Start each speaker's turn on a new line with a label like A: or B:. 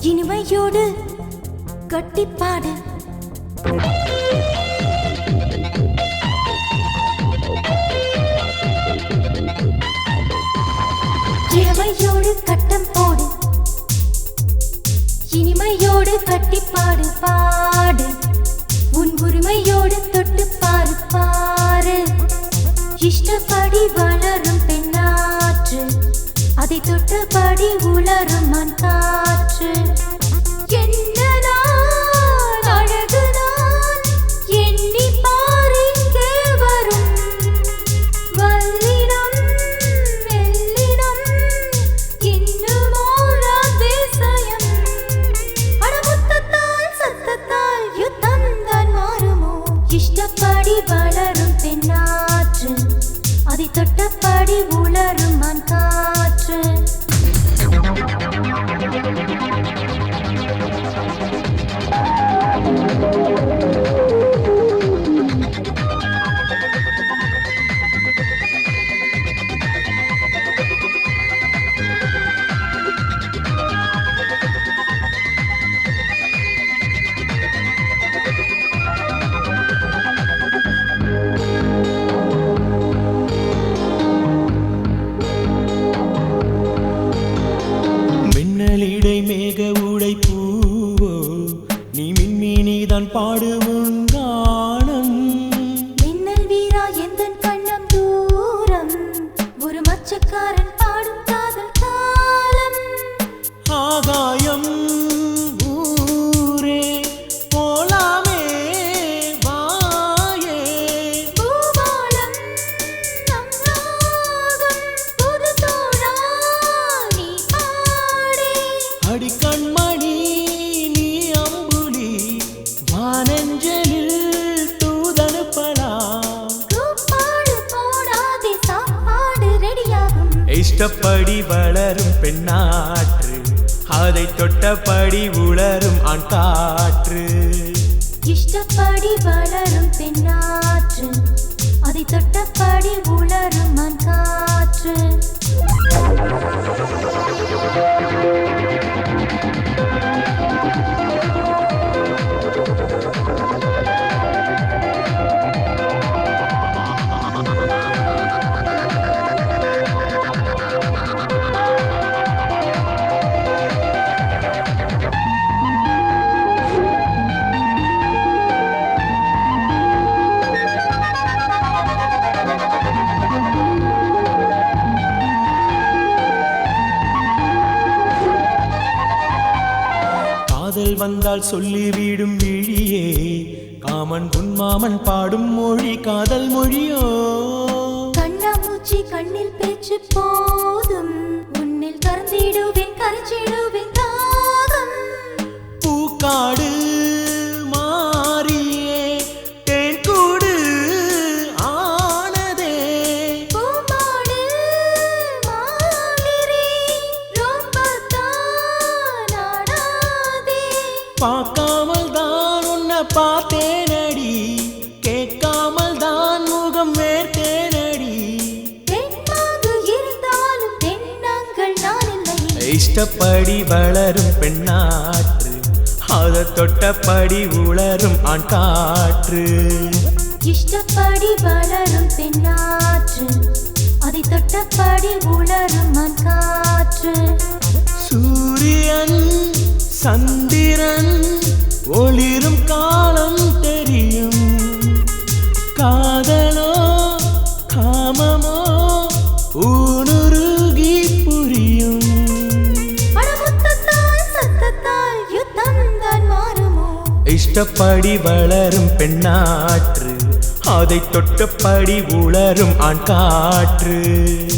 A: இனிமையோடு கட்டிப்பாடு இளமையோடு கட்டம் போடு இனிமையோடு கட்டிப்பாடு பாடு உன் உரிமையோடு தொட்டு பாரு பாரு இஷ்டப்படி வளரும் பெண்ணாற்று அதை தொட்டபடி உலரும் மண் காற்று என்ன நான் அழகுதான் எண்ணி பாருங்கே வரும் வல்லினம் மெல்லினம் இன்னுமோ அதிசயம் அடமுத்தத்தால் சத்தத்தால் யுத்தம் தான் மாறுமோ இஷ்டப்படி வளரும் பெண்ணாற்று அதை தொட்டபடி உலரும் மண் காற்று
B: மேக உடை பூவோ நீ மின்மினிதான் பாடுவோம் காணம்
A: மின்னல் வீரா எந்தன் கண்ணம் தூரம் ஒரு மச்சக்காரன் பாடும் காதல் காலம்
B: ஆகாயம் ஊரே போலாமே வாயே
A: பூவாளம் நம் ராகம் புது தோழா நீ பாடே
B: அடி கண்மணி நீ அம்புலி வானஞ்சலில் தூதனுப்பலாம்
A: கூப்பாடு போடாதே சாப்பாடு ரெடியாகும்
B: இஷ்டப்படி வளரும் பெண்ணாற்று அதை தொட்டபடி உளரும் ஆண் காற்று
A: இஷ்டப்படி வளரும் பெண்ணாற்று அதை தொட்டபடி உலரும் மண் காற்று
B: காதல் வந்தால் சொல்லிவிடும் விழியே காமன் புன்மாமன் பாடும் மொழி காதல் மொழியோ
A: கண்ணாமூச்சி கண்ணில் பேச்சு போதும் உன்னில் கறந்திடுவேன் கரைச்சிடுவேன் தாகம்
B: பூக்காடு மாறியே தேன் கூடு ஆனதே
A: பூமாடு மாதிரி ரொம்பத்தான் ஆடாதே
B: பார்க்காமல் தான் உன்னை பார்த்தேனடி கேட்காமல் தான் முகம் வேர்த்தேனடி
A: பெண்ணாக இருந்தாலும் பெண்ணாங்கள் நான் இல்லை
B: இஷ்டப்படி வளரும் பெண்ணாற்று அதை தொட்டபடி உளரும் ஆண் காற்று
A: இஷ்டப்படி வளரும் பெண்ணாற்று அதை தொட்டபடி உலரும் மண் காற்று
B: சூரியன் சந்திரன் ஒளிரும் காலம் தெரியும் காதலோ காமமோ ஊனுருகி புரியும்
A: அடமுத்தத்தால் சத்தத்தால் யுத்தம் தான் மாறுமோ
B: இஷ்டப்படி வளரும் பெண்ணாற்று அதை தொட்டபடி உளரும் ஆண் காற்று